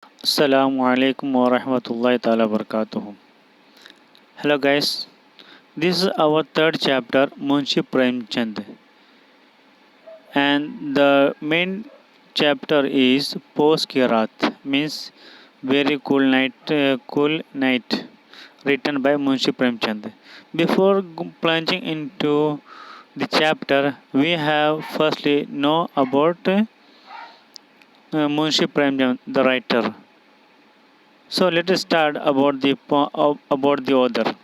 Assalamu alaikum wa rahmatullahi ta'ala barakatuhu. Hello guys, this is our third chapter Munshi Premchand, and the main chapter is Post Ki Raat, means very cool night, written by Munshi Premchand. Before plunging into the chapter, we have firstly know about Munshi Premchand, the writer. So let us start about the author.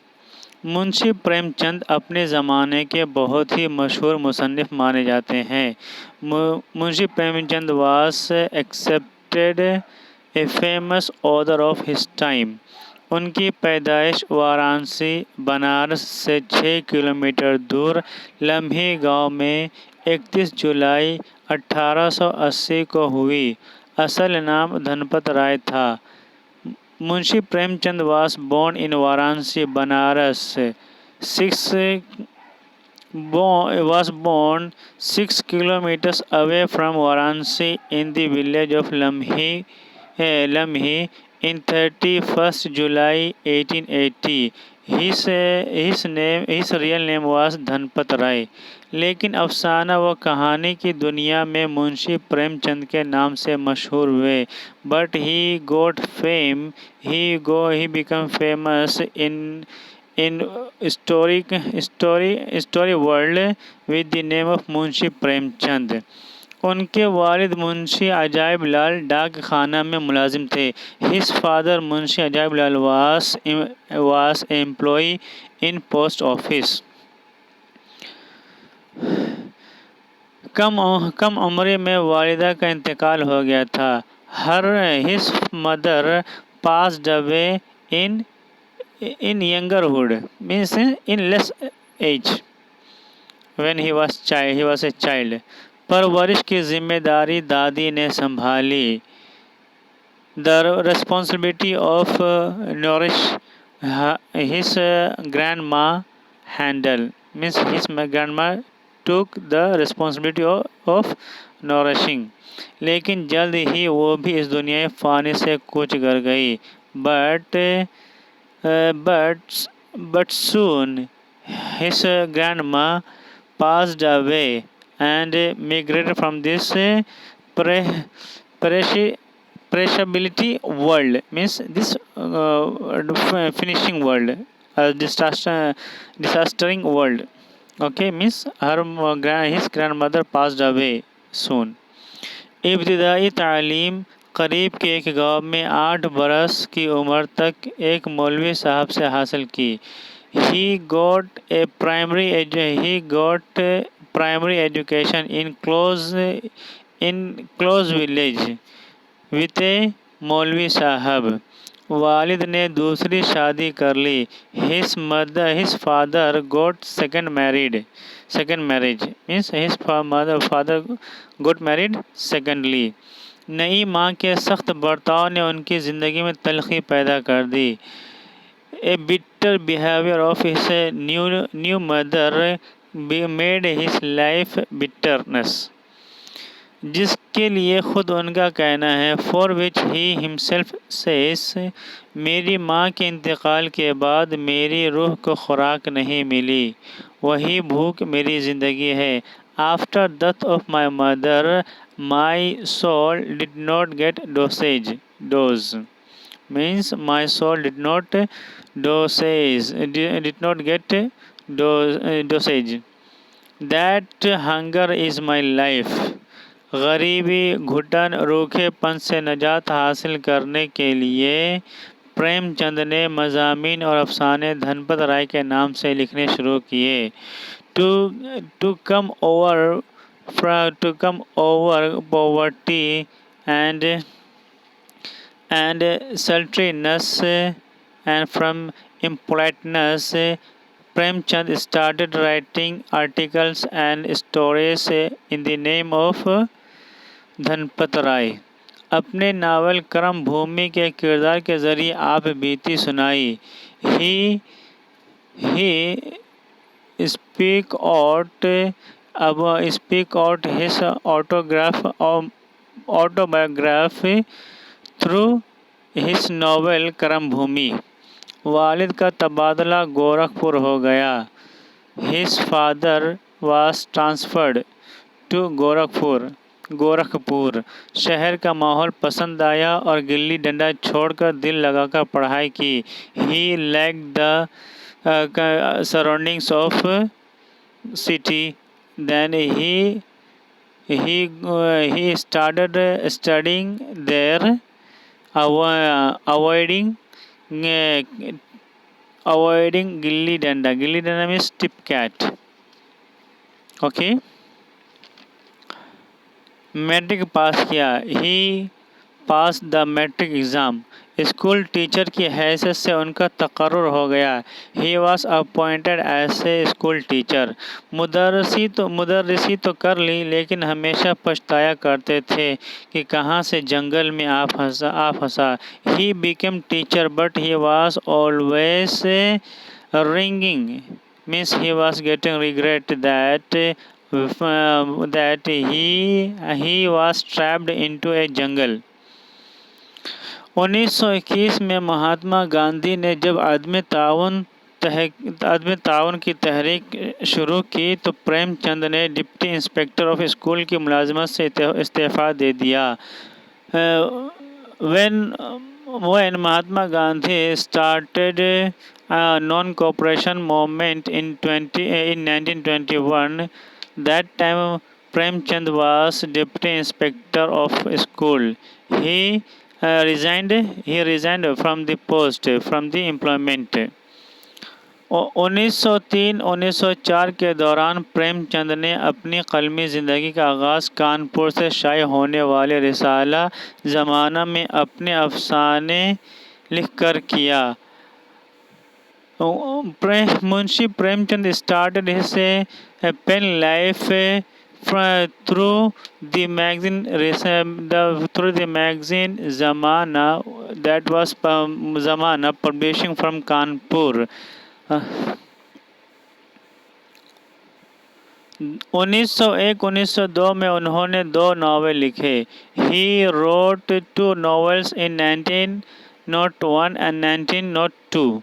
Munshi Premchand अपने ज़माने के बहुत ही मशहूर मुसन्निफ़ माने जाते हैं। Munshi Premchand was accepted a famous author of his time. उनकी पैदाइश वाराणसी बनारस से 6 किलोमीटर दूर लम्ही गांव में 31 जुलाई 1880 को हुई। असल नाम धनपत राय था। Munshi Premchand was born in Varanasi, Banaras. Six was born 6 kilometers away from Varanasi in the village of Lamhi in 31st July 1880. His real name was Dhanpat राय, लेकिन अफसाना व कहानी की दुनिया में मुंशी प्रेमचंद के नाम से मशहूर हुए. But he got fame he became famous in story world with the name of Munshi Premchand. उनके वालिद मुंशी अजायब लाल डाक खाना में मुलाजिम थे. His father Munshi Ajaib Lal was employ in post office. कम उम्र में वालिदा का इंतकाल हो गया था. His mother passed away in youngerhood, means in less age, when he was a child. परवरिश की जिम्मेदारी दादी ने संभाली. The responsibility of nourish his grandma handle, means his grandma took the responsibility of nourishing. लेकिन जल्द ही वो भी इस दुनिया फ़ानी से कूच कर गई. But soon his grandma passed away and migrated from this perishability world, means this finishing world, disastering world. Okay, means his grandmother passed away soon. इब्तिदाई तालीम करीब के एक गांव में 8 बरस की उम्र तक एक मौलवी साहब से हासिल की. He got primary education in close village with a मौलवी साहब. वालिद ने दूसरी शादी कर ली. His father got second marriage, means his father got married secondly. नई माँ के सख्त बर्ताव ने उनकी ज़िंदगी में तलखी पैदा कर दी. A bitter behavior of his new mother made his life bitterness, जिसके लिए खुद उनका कहना है. For which he himself says, मेरी माँ के इंतकाल के बाद मेरी रूह को खुराक नहीं मिली, वही भूख मेरी ज़िंदगी है. After death of my mother my soul did not get dose, means my soul did not get dosage. That hunger is my life. गरीबी, घुटन, रूखेपन से निजात हासिल करने के लिए प्रेमचंद ने मज़ामीन और अफसाने धनपत राय के नाम से लिखने शुरू किए. To come over poverty and sultriness and from impoliteness, Premchand started writing articles and stories in the name of Dhanpat Rai. अपने नावल कर्म भूमि के किरदार के ज़रिए आप बीती सुनाई. He speak out his autobiography through his novel Karmabhoomi. वालिद का तबादला गोरखपुर हो गया। His father was transferred to Gorakhpur. शहर का माहौल पसंद आया और गिल्ली डंडा छोड़कर दिल लगाकर पढ़ाई की। He like the surroundings of city. Then he started studying there, avoiding gilli danda. Gilli danda means tip cat. Okay. Matric pass किया। He pass the matric exam. School teacher की हैसियत से उनका तकर्रुर हो गया। He was appointed as a school teacher. मुदर्रिसी तो कर ली, लेकिन हमेशा पछताया करते थे कि कहाँ से जंगल में आ फंसा। He became teacher but he was always ringing, means he was getting regret that he was trapped into a jungle। 1921 में महात्मा गांधी ने जब आदमी ताउन की तहरीक शुरू की तो प्रेमचंद ने डिप्टी इंस्पेक्टर ऑफ स्कूल की मुलाजमत से इस्तीफ़ा दे दिया। when Mahatma Gandhi started a non-cooperation movement in 1921, that time Premchand was deputy inspector of school. He resigned from the post, from the employment। 1903-1904 के दौरान प्रेमचंद ने अपनी कलमी ज़िंदगी का आगाज़ कानपुर से शाये होने वाले रिसाला ज़माना में अपने अफसाने लिखकर किया। Munshi Premchand started his pen life through the magazine Zamana, that was Zamana publishing from Kanpur। 1901-1902 में उन्होंने 2 नावल लिखे। He wrote 2 novels in 1901 and 1902।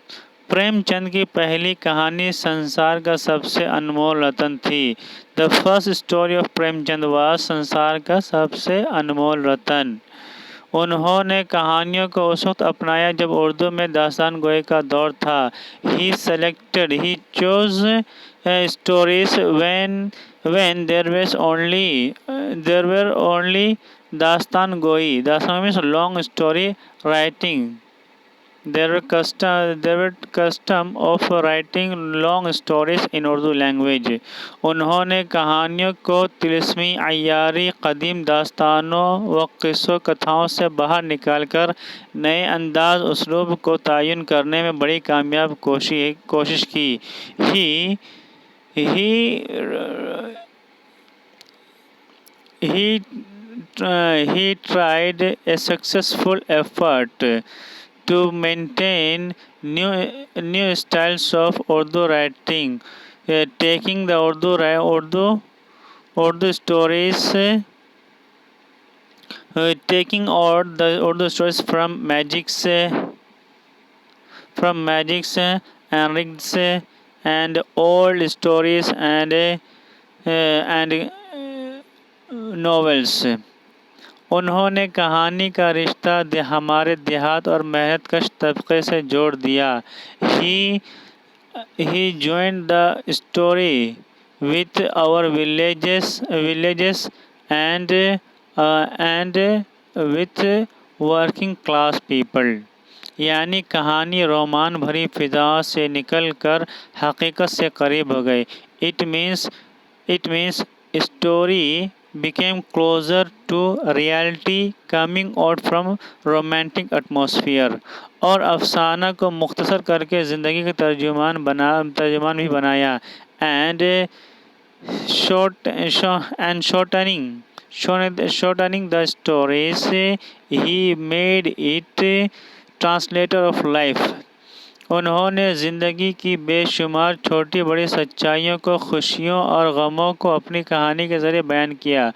Premchand की पहली कहानी संसार का सबसे अनमोल रतन थी। The first story of Premchand was संसार का सबसे अनमोल रतन। उन्होंने कहानियों को उस वक्त अपनाया जब उर्दू में दास्तान गोई का दौर था। He chose stories when there were only दास्तान गोई। दास्तान means long story writing. There were custom of writing long stories in Urdu language। उन्होंने कहानियों को तिलिस्मी, अय्यारी, कदीम दास्तानों व किस्सों कथाओं से बाहर निकालकर नए अंदाज उसलूब को तयन करने में बड़ी कामयाब कोशिश की। He tried a successful effort to maintain new styles of Urdu writing, taking the Urdu stories, taking out the Urdu stories from magics, enrics and old stories and novels। उन्होंने कहानी का रिश्ता हमारे देहात और मेहनतकश तबके से जोड़ दिया। He joined the story with our villages and with working class people। यानी कहानी रोमान भरी फिजाओं से निकल कर हकीकत से करीब हो गई। It means story became closer to reality, coming out from romantic atmosphere। और अफसाना को मुख्तसर करके ज़िंदगी के तर्जुमान भी बनाया। and shortening the stories, he made it translator of life। उन्होंने ज़िंदगी की बेशुमार छोटी बड़ी सच्चाइयों को, खुशियों और गमों को अपनी कहानी के ज़रिए बयान किया।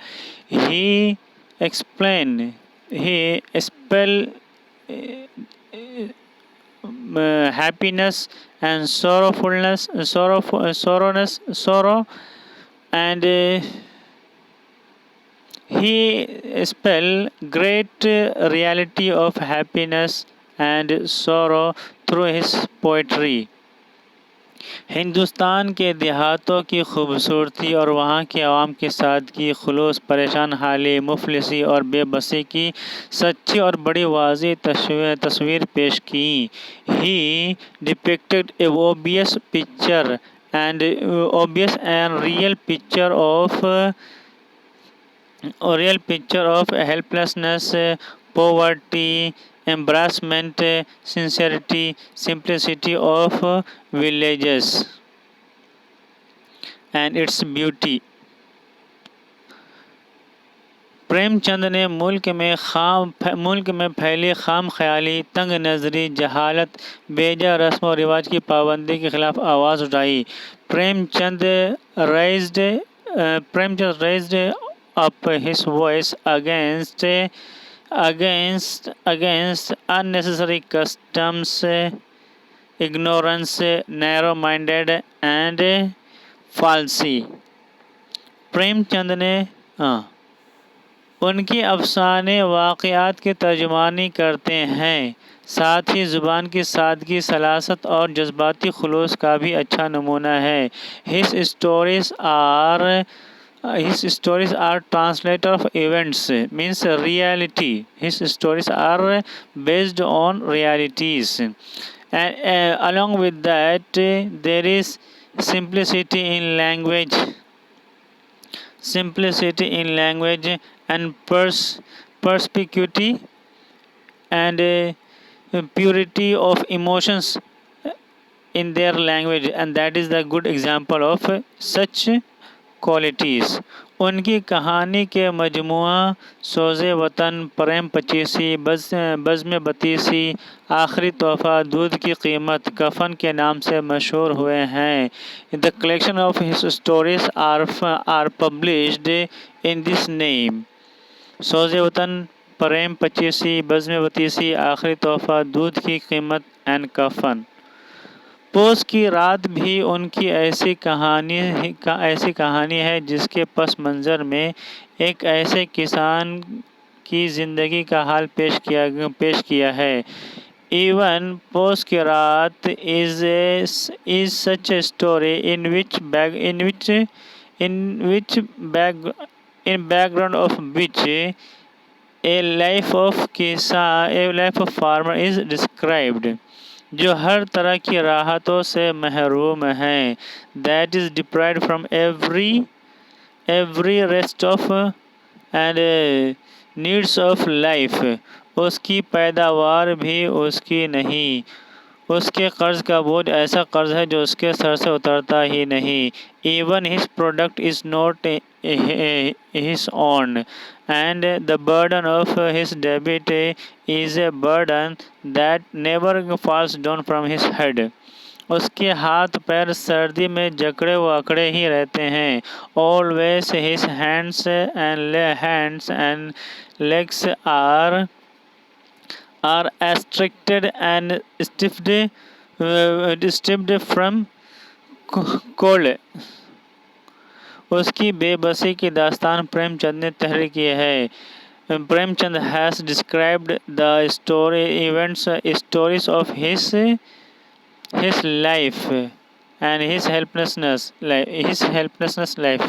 He explained he spell happiness and sorrowfulness, sorrow, and he spell great reality of happiness and sorrow through his poetry. Hindustan के देहातों की खूबसूरती और वहाँ की आवाम के सादगी, खुलूस, परेशान हाली, मुफलिसी और बेबसी की सच्ची और बड़ी वाज़ेह तस्वीर पेश की। He depicted a obvious and real picture of helplessness, poverty, embarrassment, sincerity, simplicity of villages and its beauty. Premchand ने मुल्क में फैली खाम ख्याली, तंग नज़री, जहालत, बेजा रस्म और रिवाज की पाबंदी के खिलाफ आवाज़ उठाई। Premchand raised up his voice against unnecessary customs, ignorance, narrow-minded and falsy. Premchand ने उनकी अफसाने वाक़यात की तर्जुमानी करते हैं, साथ ही ज़ुबान की सादगी, सलासत और जज्बाती खुलूस का भी अच्छा नमूना है। His stories are translator of events, means reality. His stories are based on realities. And along with that, there is simplicity in language and perspicuity and purity of emotions in their language, and that is the good example of such qualities. उनकी कहानी के मजमुआ सोज़े वतन, प्रेम पचीसी, बज़्म बतीसी, आखिरी तोहफ़ा, दूध की कीमत, कफन के नाम से मशहूर हुए हैं। The collection of his stories are published in this name. Soze Watan, Prem पचीसी, बज़्म बतीसी, आखिरी तोहफ़ा, दूध की कीमत एंड कफन। पोस की रात भी उनकी ऐसी कहानी है जिसके पस मंज़र में एक ऐसे किसान की ज़िंदगी का हाल पेश किया है। Even पोस की रात is such a story in background of which a life of farmer is described, जो हर तरह की राहतों से महरूम है। That is deprived from every rest of and needs of life. उसकी पैदावार भी उसकी नहीं, उसके कर्ज का बोझ ऐसा कर्ज है जो उसके सर से उतरता ही नहीं। Even his product is not his own, and the burden of his debit is a burden that never falls down from his head. उसके हाथ पैर सर्दी में जकड़े अकड़े ही रहते हैं। Always his hands and legs are restricted and stiffed from cold. उसकी बेबसी की दास्तान प्रेमचंद ने तहरीर की है। Premchand has described the stories of his life and his helplessness life.